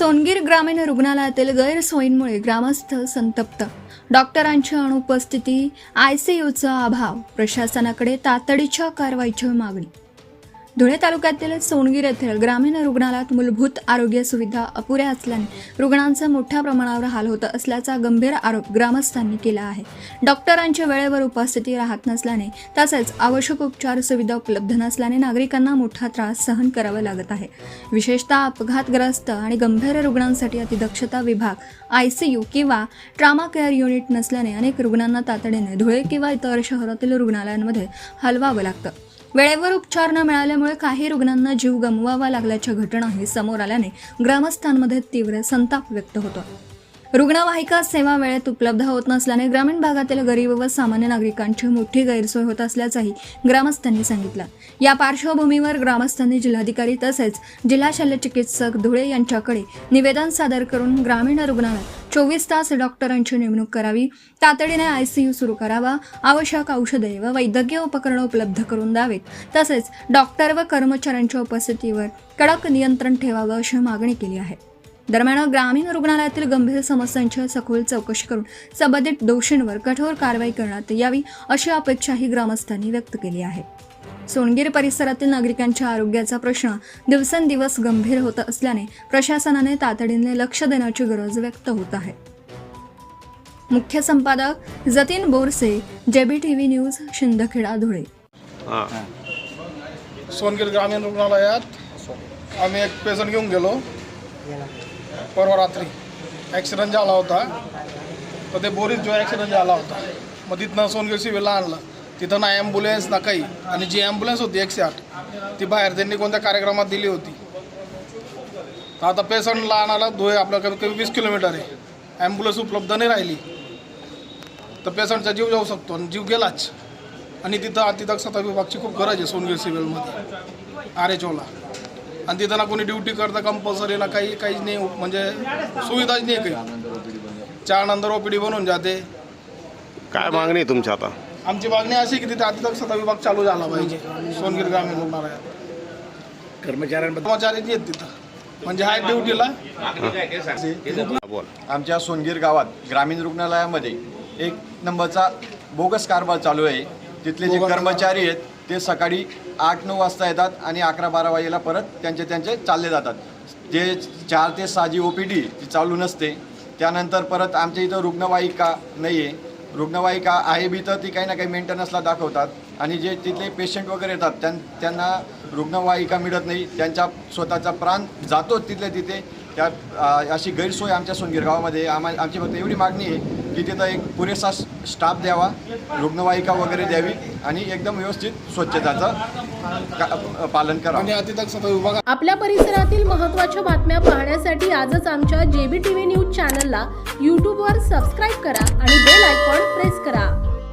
सोनगीर ग्रामीण रुग्णालयातील गैरसोयींमुळे ग्रामस्थ संतप्त. डॉक्टरांची अनुपस्थिती, आयसीयूचा अभाव, प्रशासनाकडे तातडीच्या कारवाईची मागणी. धुळे तालुक्यातील सोनगीर येथील ग्रामीण रुग्णालयात मूलभूत आरोग्य सुविधा अपुऱ्या असल्याने रुग्णांचा मोठ्या प्रमाणावर हाल होत असल्याचा गंभीर आरोप ग्रामस्थांनी केला आहे. डॉक्टरांची वेळेवर उपस्थिती राहत नसल्याने तसेच आवश्यक उपचार सुविधा उपलब्ध नसल्याने नागरिकांना मोठा त्रास सहन करावा लागत आहे. विशेषतः अपघातग्रस्त आणि गंभीर रुग्णांसाठी अतिदक्षता विभाग, आयसीयू किंवा ट्रामा केअर युनिट नसल्याने अनेक रुग्णांना तातडीने धुळे किंवा इतर शहरातील रुग्णालयांमध्ये हलवावं लागतं. वेळेवर उपचार न मिळाल्यामुळे काही रुग्णांना जीव गमवावा लागल्याच्या घटनाही समोर आल्याने ग्रामस्थांमध्ये तीव्र संताप व्यक्त होतो. रुग्णवाहिका सेवा वेळेत उपलब्ध होत नसल्याने ग्रामीण भागातील गरीब व सामान्य नागरिकांची मोठी गैरसोय होत असल्याचंही ग्रामस्थांनी सांगितलं. या पार्श्वभूमीवर ग्रामस्थांनी जिल्हाधिकारी तसेच जिल्हा शल्यचिकित्सक धुळे यांच्याकडे निवेदन सादर करून ग्रामीण रुग्णालयात 24 तास डॉक्टरांची नेमणूक करावी, तातडीने आयसीयू सुरू करावा, आवश्यक औषधे व वैद्यकीय उपकरणं उपलब्ध करून द्यावेत, तसेच डॉक्टर व कर्मचाऱ्यांच्या उपस्थितीवर कडक नियंत्रण ठेवावं अशी मागणी केली आहे. दरम्यान ग्रामीण रुग्णालयातील गंभीर समस्यांची सखोल चौकशी करून संबंधित दोषींवर कठोर कारवाई करण्यात यावी अशी अपेक्षाही ग्रामस्थांनी व्यक्त केली आहे. सोनगीर परिसरातील नागरिकांच्या आरोग्याचा प्रश्न दिवसेंदिवस गंभीर होत असल्याने प्रशासनाने तातडीने लक्ष देण्याची गरज व्यक्त होत आहे. मुख्य संपादक जतीन बोरसे, JBTV न्यूज, शिंदखेडा, धुळे. सोनगीर ग्रामीण रुग्णालयात आम्ही एक पेशंट घेऊन गेलो. परवा रात्री ॲक्सिडेंट झाला होता. तर ते बोरीत जो ॲक्सिडेंट झाला होता, मग तिथनं सोनगीर सिव्हिलला आणलं. तिथं ना ॲम्ब्युलन्स ना काही, आणि जी ॲम्ब्युलन्स होती 108 ती बाहेर त्यांनी कोणत्या कार्यक्रमात दिली होती. आता पेशंटला आणायला धुळे आपलं कमी कमी 20 किलोमीटर आहे. ॲम्ब्युलन्स उपलब्ध नाही राहिली तर पेशंटचा जीव जाऊ शकतो, आणि जीव गेलाच. आणि तिथं अतिदक्षता विभागाची खूप गरज आहे सोनगीर सिव्हिलमध्ये, RHOला. आणि तिथं ना कोणी ड्युटी करतं कंपल्सरी ना काहीच नाही, म्हणजे सुविधाच नाही काही. 4 नंतर OPD बनवून जाते. काय मागणी आहे तुमची आता? आमची मागणी अशी की तिथे अतिदक्षता विभाग चालू झाला पाहिजे सोनगीर ग्रामीण रुग्णालयात. कर्मचारी आहेत तिथं, म्हणजे हाय ड्युटीला. आमच्या सोनगीर गावात ग्रामीण रुग्णालयामध्ये 1 नंबरचा बोगस कारभार चालू आहे. तिथले जे कर्मचारी आहेत ते सकाळी 8-9 वाजता येतात आणि 11-12 वाजेला परत त्यांचे चालले जातात. जे 4 ते 6 जी OPD ती चालू नसते. त्यानंतर परत आमच्या इथं रुग्णवाहिका नाही आहे. रुग्णवाहिका आहे बी तर ती काही ना काही मेंटेनन्सला दाखवतात, आणि जे तिथले पेशंट वगैरे येतात त्यांना रुग्णवाहिका मिळत नाही. त्यांचा स्वतःचा प्राण जातो तिथे. त्या अशी गैरसोय आमच्या सोनगीर गावामध्ये. आमची फक्त एवढी मागणी आहे की तिथं एक पुरेसा स्टाफ द्यावा, रुग्णवाहिका वगैरे द्यावी, आणि एकदम व्यवस्थित स्वच्छताचं पालन करावं. आणि अतिदक्षता विभाग. आपल्या परिसरातील महत्त्वाच्या बातम्या पाहण्यासाठी आजच आमच्या JBTV न्यूज चॅनलला YouTubeवर सबस्क्राईब करा आणि बेल आयकॉन प्रेस करा.